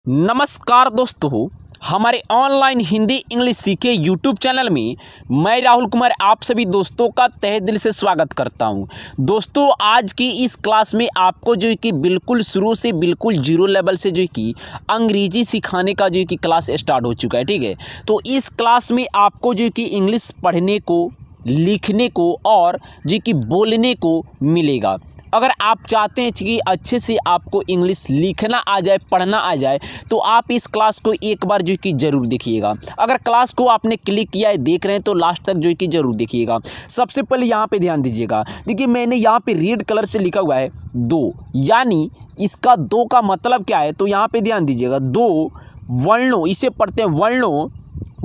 नमस्कार दोस्तों, हमारे ऑनलाइन हिंदी इंग्लिश सीखे यूट्यूब चैनल में मैं राहुल कुमार आप सभी दोस्तों का तहे दिल से स्वागत करता हूं। दोस्तों, आज की इस क्लास में आपको जो है कि बिल्कुल शुरू से बिल्कुल जीरो लेवल से जो है कि अंग्रेजी सिखाने का जो है कि क्लास स्टार्ट हो चुका है। ठीक है, तो इस क्लास में आपको जो है कि इंग्लिश पढ़ने को, लिखने को और जो कि बोलने को मिलेगा। अगर आप चाहते हैं कि अच्छे से आपको इंग्लिश लिखना आ जाए, पढ़ना आ जाए, तो आप इस क्लास को एक बार जो कि ज़रूर देखिएगा। अगर क्लास को आपने क्लिक किया है, देख रहे हैं, तो लास्ट तक जो कि ज़रूर देखिएगा। सबसे पहले यहाँ पे ध्यान दीजिएगा। देखिए, मैंने यहाँ पे रेड कलर से लिखा हुआ है दो, यानी इसका दो का मतलब क्या है, तो यहाँ पे ध्यान दीजिएगा। दो वर्णों, इसे पढ़ते हैं वर्णों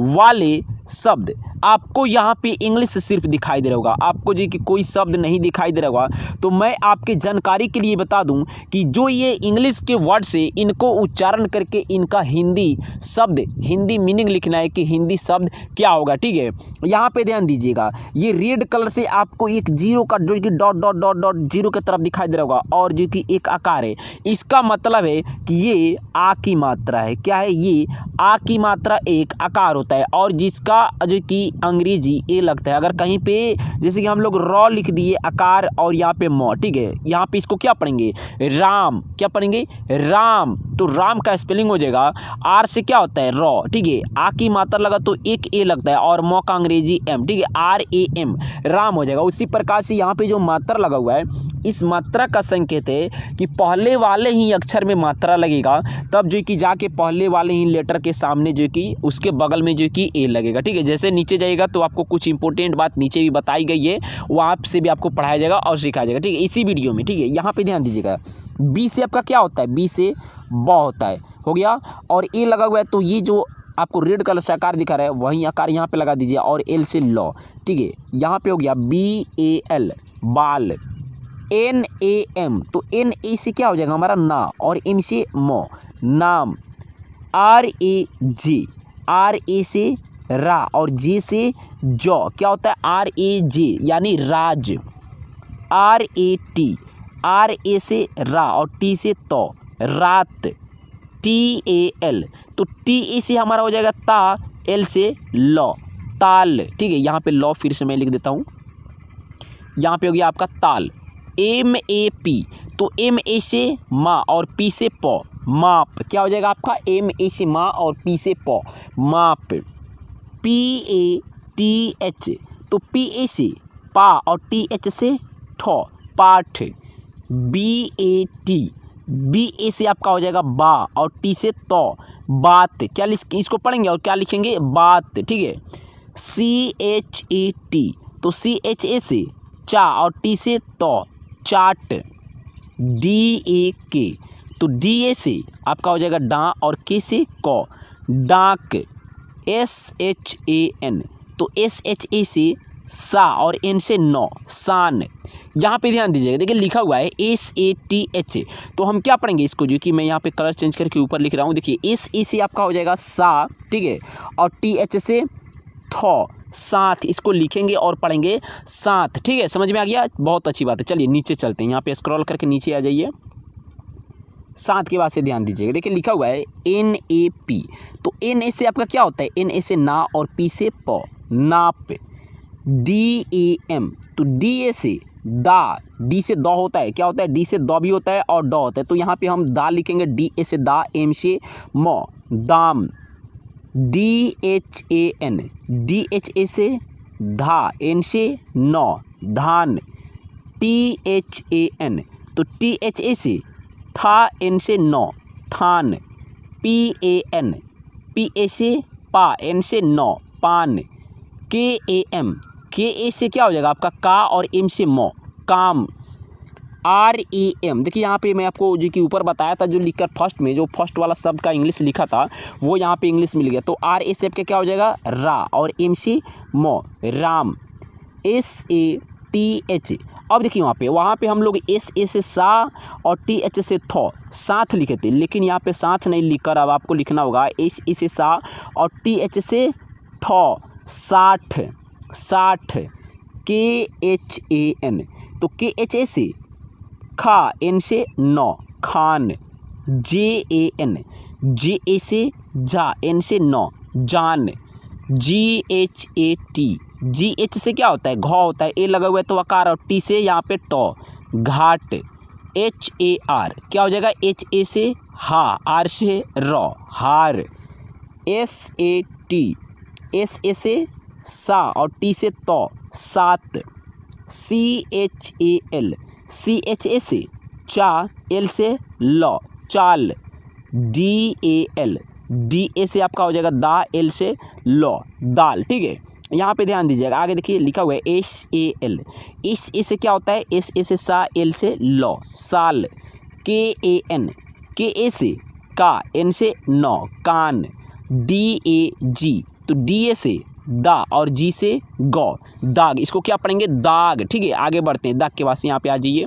वाले शब्द। आपको यहाँ पे इंग्लिश सिर्फ दिखाई दे रहा होगा, आपको जो कि कोई शब्द नहीं दिखाई दे रहा होगा। तो मैं आपके जानकारी के लिए बता दूं कि जो ये इंग्लिश के वर्ड से इनको उच्चारण करके इनका हिंदी शब्द, हिंदी मीनिंग लिखना है कि हिंदी शब्द क्या होगा। ठीक है, यहाँ पे ध्यान दीजिएगा। ये रेड कलर से आपको एक जीरो का जो कि dot dot dot dot zero की तरफ दिखाई दे रहा होगा, और जो कि एक आकार है। इसका मतलब है कि ये आ की मात्रा है। क्या है? ये आ की मात्रा एक आकार होता है, और जिसका जो कि अंग्रेजी ए लगता है। अगर कहीं पे जैसे कि हम लोग रॉ लिख दिए आकार और यहाँ पे मौ, ठीक है, यहाँ पे इसको क्या पढ़ेंगे? राम। क्या पढ़ेंगे? राम। तो राम का स्पेलिंग हो जाएगा आर से क्या होता है? रॉ। ठीक है, आ की मात्रा लगा तो एक ए लगता है, और मौ का अंग्रेजी एम। ठीक है, RAM, राम हो जाएगा। उसी प्रकार से यहाँ पे जो मात्रा लगा हुआ है, इस मात्रा का संकेत है कि पहले वाले ही अक्षर में मात्रा लगेगा, तब जो कि जाके पहले वाले ही लेटर के सामने जो कि उसके बगल में जो कि ए लगेगा। ठीक है, जैसे नीचे जाएगा तो आपको कुछ इंपॉर्टेंट बात नीचे भी बताई गई है, वहाँ से भी आपको पढ़ाया जाएगा और सिखाया जाएगा। ठीक है, इसी वीडियो में। ठीक है, यहाँ पे ध्यान दीजिएगा। बी से आपका क्या होता है? बी से बॉ होता है, हो गया। और ए लगा हुआ है, तो ये जो आपको रेड कलर से आकार दिखा रहा है, वही आकार यहाँ पे लगा दीजिए। और एल से लॉ। ठीक है, यहाँ पे हो गया BAL, बाल। NAM, तो NA से क्या हो जाएगा हमारा? ना। और M से मो, नाम। RAJ से रा, और जे से जौ। क्या होता है? RAJ यानी राज। RA से रा, और टी से तो, रात। TAL, तो TA से हमारा हो जाएगा ता, L से लॉ, ताल। ठीक है, यहाँ पे लॉ फिर से मैं लिख देता हूँ। यहाँ पे हो गया आपका ताल। MAP, तो MA से माँ और P से पौ, माप। क्या हो जाएगा आपका? MA से माँ और P से पौ, माप। PATH, तो PA से पा और TH से ठो, पाठ। BA से आपका हो जाएगा बा, और टी से तो, बात। क्या लिख, इसको पढ़ेंगे और क्या लिखेंगे? बात। ठीक है, CHAT, तो CHA से चा और टी से टो, चाट। DAK, तो DA से आपका हो जाएगा डा, और के से को, डाक। SHAN, तो SHA से सा और एन से नौ, शान। यहाँ पे ध्यान दीजिएगा। देखिए, लिखा हुआ है SATH, तो हम क्या पढ़ेंगे इसको? जो कि मैं यहाँ पे कलर चेंज करके ऊपर लिख रहा हूँ। देखिए, SE से आपका हो जाएगा सा, ठीक है, और TH से थो, साथ। इसको लिखेंगे और पढ़ेंगे साथ। ठीक है, समझ में आ गया? बहुत अच्छी बात है। चलिए नीचे चलते हैं। यहाँ पे स्क्रॉल करके नीचे आ जाइए। साथ के बाद से ध्यान दीजिएगा। देखिए, लिखा हुआ है NAP, तो NA से आपका क्या होता है? NA से ना और P से प, नाप। DAM, तो DA से दा, डी से दो होता है। क्या होता है? डी से दो भी होता है और डॉ होता है, तो यहाँ पे हम दा लिखेंगे। DA से दा, M से मो, दाम। DHAN, DHA से धा, N से नौ, धान। THAN, तो THA से था, N से नौ, थान। PAN, PA से पा, N से नौ, पान। KAM, KA से क्या हो जाएगा आपका? का, और M से मो, काम। RAM, देखिए यहाँ पे मैं आपको जो कि ऊपर बताया था, जो लिखकर फर्स्ट में जो फर्स्ट वाला शब्द का इंग्लिश लिखा था, वो यहाँ पे इंग्लिश मिल गया। तो RA से आपका क्या हो जाएगा? रा, और M से मो, राम। SATH, अब देखिए वहाँ पे हम लोग SA से सा और TH से थो, साथ लिखे थे, लेकिन यहाँ पे साथ नहीं लिखकर अब आपको लिखना होगा SE से सा और TH से थो, साठ, साठ। KHAN, तो KHA से खा, N से नौ, खान। JAN, जे ए से जा, एन से नौ, जान, जी H A T, ji H से क्या होता है घ होता है, ए लगा हुआ है तो आकार, और टी से यहाँ पे टॉ, घाट, एच ए आर क्या हो जाएगा, एच ए से हा, आर से रॉ, हार, S A T, S A से सा और टी से तौ, सात, C H A L, C H A से चा, एल से लौ, चाल, D A L, D A से आपका हो जाएगा दा, एल से लौ, दाल। ठीक है, यहाँ पे ध्यान दीजिएगा, आगे देखिए लिखा हुआ है एस ए एल, इस ए से क्या होता है, एस ए से सा, एल से लौ, साल, के ए एन, के ए से का, एन से नौ, कान, डी ए जी, तो डी ए से दा और जी से गौ, दाग, इसको क्या पढ़ेंगे दाग। ठीक है, आगे बढ़ते हैं, दाग के बाद से यहाँ पे आ जाइए,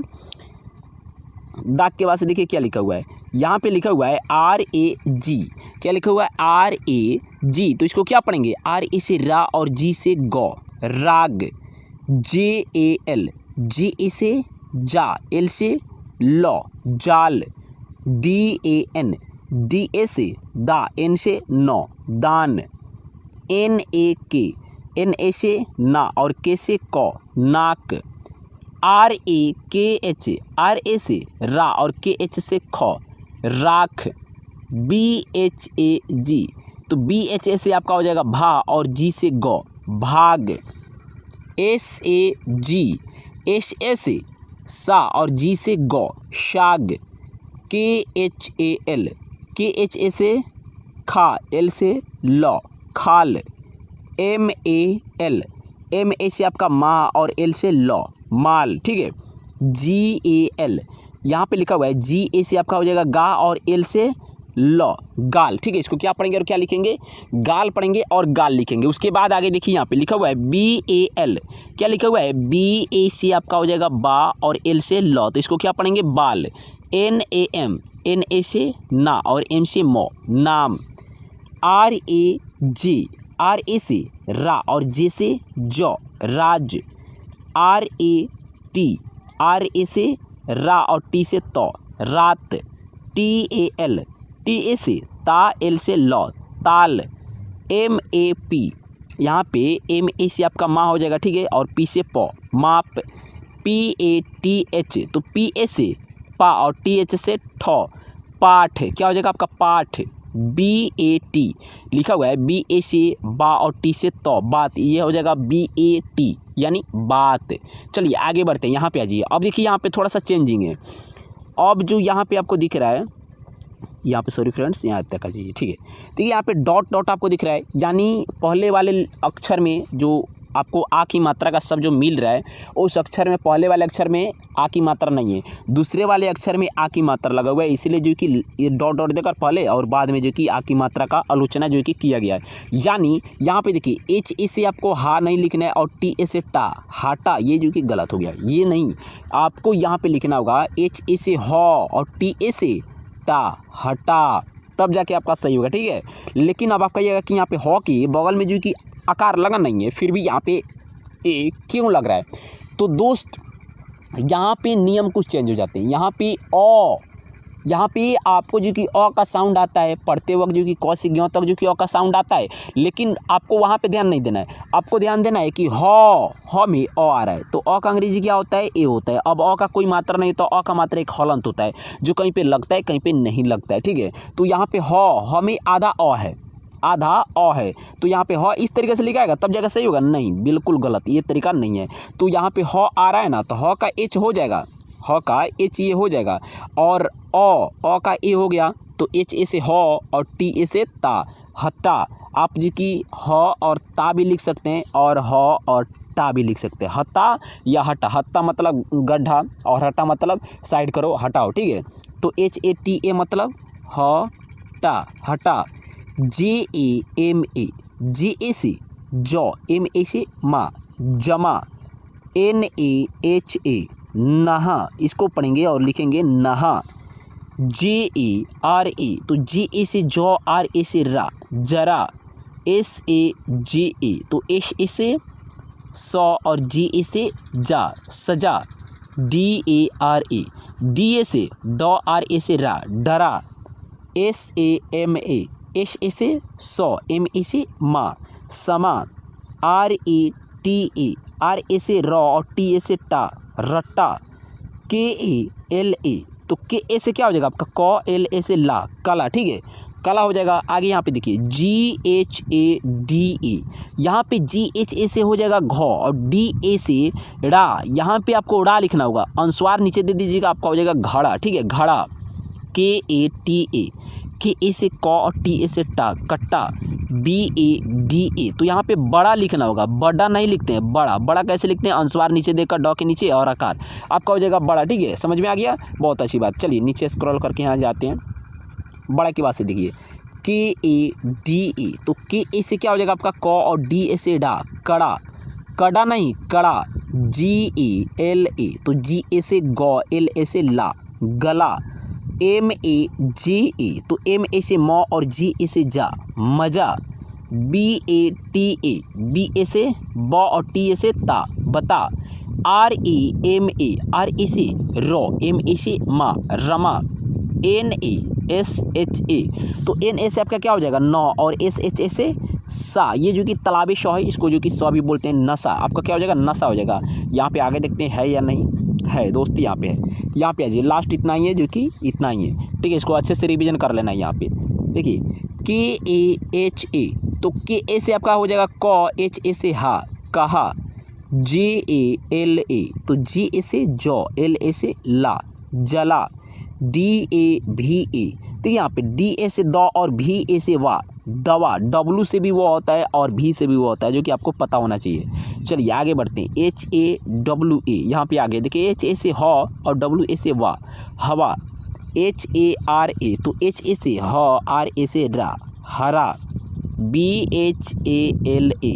दाग के बाद से देखिए क्या लिखा हुआ है, यहाँ पे लिखा हुआ है आर ए जी, क्या लिखा हुआ है आर ए जी, तो इसको क्या पढ़ेंगे, आर ए से रा और जी से गौ, राग, जे ए एल, जी ए से जा, एल से लौ, जाल, D A N, D A से दा, एन से नौ, दान, एन ए के, एन ए से ना और के से कौ, नाक, आर ए के एच, आर ए से रा और के एच से खौ, राख, बी एच ए जी, तो बी एच ए से आपका हो जाएगा भा और जी से गौ, भाग, S A ji, S A से सा और जी से गौ, शाग, K H A L, K H A से खा, एल से लौ, खाल, M A L, M A से आपका माँ और एल से लौ, माल। ठीक है, जी ए एल, यहाँ पे लिखा हुआ है जी ए से आपका हो जाएगा गा और एल से लौ, गाल। ठीक है, इसको क्या पढ़ेंगे और क्या लिखेंगे, गाल पढ़ेंगे और गाल लिखेंगे। उसके बाद आगे देखिए यहाँ पे लिखा हुआ है बी ए एल, क्या लिखा हुआ है बी ए से आपका हो जाएगा बा और एल से लौ, तो इसको क्या पढ़ेंगे बाल, N A M, N A से ना और एम से मो, नाम, R A J, R A से रा और जे से जौ, राज, R A T, R A से रा और टी से तौ, रात, T A L, T A से ता, एल से लौ, ताल, एम ए पी, यहाँ पे एम ए से आपका माँ हो जाएगा। ठीक है, और पी से पौ, माप, पी ए टी एच, तो पी ए से पा और टी एच से ठौ, पाठ, क्या हो जाएगा आपका पाठ, बी ए टी लिखा हुआ है बी ए से बा और टी से तो, बात, ये हो जाएगा बी ए टी यानी बात। चलिए आगे बढ़ते हैं, यहाँ पे आ जाइए। अब देखिए यहाँ पे थोड़ा सा चेंजिंग है। अब जो यहाँ पे आपको दिख रहा है, यहाँ पे सॉरी फ्रेंड्स, यहाँ तक आ जाइए। ठीक है, देखिए यहाँ पे डॉट डॉट आपको दिख रहा है, यानी पहले वाले अक्षर में जो आपको आ की मात्रा का शब्द जो मिल रहा है, उस अक्षर में पहले वाले अक्षर में आ की मात्रा नहीं है, दूसरे वाले अक्षर में आ की मात्रा लगा हुआ है, इसलिए जो कि ये डॉट डॉट देकर पहले और बाद में जो कि आ की मात्रा का आलोचना जो कि किया गया है। यानी यहाँ पे देखिए एच ए से आपको हा नहीं लिखना है और टी ए से टा, हाटा, ये जो कि गलत हो गया, ये नहीं, आपको यहाँ पे लिखना होगा एच ए से ह और टी ए से टा, हटा, तब जाके आपका सही होगा। ठीक है, लेकिन अब आप कहिएगा कि यहाँ पे ह के बगल में जो कि आकार लगा नहीं है, फिर भी यहाँ पे ए क्यों लग रहा है, तो दोस्त यहाँ पे नियम कुछ चेंज हो जाते हैं। यहाँ पे अ, यहाँ पे आपको जो कि अ का साउंड आता है पढ़ते वक्त, जो कि क से ज्ञ तक जो कि अ का साउंड आता है, लेकिन आपको वहाँ पे ध्यान नहीं देना है, आपको ध्यान देना है कि ह में अ आ रहा है, तो अ का अंग्रेजी क्या होता है, ए होता है। अब अ का कोई मात्रा नहीं, तो अ का मात्रा एक हलंत होता है, जो कहीं पे लगता है कहीं पे नहीं लगता है। ठीक है, तो यहाँ पे ह में आधा अ है, आधा अ है, तो यहाँ पे ह इस तरीके से लिखाएगा तब जगह सही होगा, नहीं, बिल्कुल गलत, ये तरीका नहीं है। तो यहाँ पे ह आ रहा है ना, तो ह का एच हो जाएगा, ह का एच ये हो जाएगा, और अ का ए हो गया, तो एच ए से ह और टी ए से ता, हटा। आप जी की ह और ता भी लिख सकते हैं और ह और टा भी लिख सकते हैं, हता या हटा। हत्ता मतलब गड्ढा और हटा मतलब साइड करो, हटाओ। ठीक है, तो एच ए टी ए मतलब ह टा, हटा। जे ए एम ए, जे ए से जौ, एम ए से माँ, जमा। एन ए एच ए नहा, इसको पढ़ेंगे और लिखेंगे नहा। जे ए आर ए, तो जे ए से जौ, आर ए से रा, जरा। एस ए जे ए, तो एस ए से सौ और जी ए से जा, सजा। D A R A, D A से डॉ, आर ए से रा, डरा। SAMA, S से सौ, MA से माँ, समान, RETA, RA से रॉ और TA से टा, रट्टा, KALA, तो KA से क्या हो जाएगा आपका क, LA से ला, काला, ठीक है, काला हो जाएगा। आगे यहाँ पे देखिए GHADE, यहाँ पे GHA से हो जाएगा घ और DA से ड़ा, यहाँ पे आपको ड़ा लिखना होगा, अनुस्वार नीचे दे दीजिएगा, आपका हो जाएगा घड़ा, ठीक है, घड़ा, KATA, KA से क और TA से टा, कट्टा, BADA, तो यहाँ पे बड़ा लिखना होगा, बड़ा नहीं लिखते हैं, बड़ा, बड़ा कैसे लिखते हैं, अनुस्वार नीचे देकर ड के नीचे और आकार, आपका हो जाएगा बड़ा, ठीक है, समझ में आ गया, बहुत अच्छी बात। चलिए नीचे स्क्रॉल करके यहाँ जाते हैं, बड़ा की बात से देखिए KADA, तो KA से क्या हो जाएगा आपका क और DA से डा, कड़ा, कड़ा नहीं कड़ा, GALA, तो GA से ग, LA से ला, गला, MAJA, तो MA से म और GA से जा, मजा, BATA, BA से ब और TA से ता, बता, REMA, RA से रो, MA से मा, रमा, NASHA, तो NA से आपका क्या हो जाएगा नौ और SHA से सा, ये जो कि तालाबी शौ है, इसको जो कि सौ भी बोलते हैं, नशा, आपका क्या हो जाएगा नशा हो जाएगा। यहाँ पे आगे देखते हैं है या नहीं है, दोस्त यहाँ पे है, यहाँ पे आइए, लास्ट इतना ही है जो कि इतना ही है, ठीक है, इसको अच्छे से रिवीजन कर लेना है। यहाँ पे देखिए KAHA, तो KA से आपका हो जाएगा क, HA से हा, कहा, JALA, तो GA से जौ, LA से ला, जला, DAVA, तो यहाँ पे DA से द और VA से वा, दवा, W से भी वो होता है और V से भी वो होता है, जो कि आपको पता होना चाहिए। चलिए आगे बढ़ते हैं, HAWA, यहाँ पे आगे देखिए HA से ह और WA से वा, हवा, HARA, तो HA से ह, RA से रा, हरा, BHALA,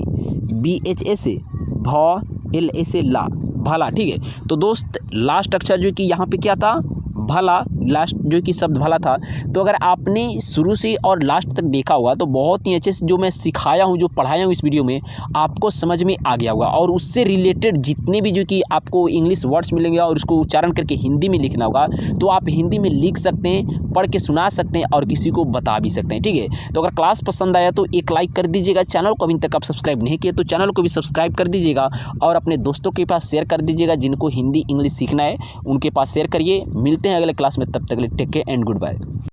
BHA से भ, LA से ला, भला, ठीक है। तो दोस्त लास्ट अक्षर जो कि यहाँ पे क्या था, भला, लास्ट जो कि शब्द भला था। तो अगर आपने शुरू से और लास्ट तक देखा होगा तो बहुत ही अच्छे से जो मैं सिखाया हूँ, जो पढ़ाया हूँ इस वीडियो में, आपको समझ में आ गया होगा। और उससे रिलेटेड जितने भी जो कि आपको इंग्लिश वर्ड्स मिलेंगे और उसको उच्चारण करके हिंदी में लिखना होगा, तो आप हिंदी में लिख सकते हैं, पढ़ के सुना सकते हैं और किसी को बता भी सकते हैं, ठीक है। तो अगर क्लास पसंद आया तो एक लाइक कर दीजिएगा, चैनल को अभी तक आप सब्सक्राइब नहीं किए तो चैनल को भी सब्सक्राइब कर दीजिएगा और अपने दोस्तों के पास शेयर कर दीजिएगा, जिनको हिंदी इंग्लिश सीखना है उनके पास शेयर करिए। मिलते हैं अगले क्लास में, तब तक के लिए take care and good bye.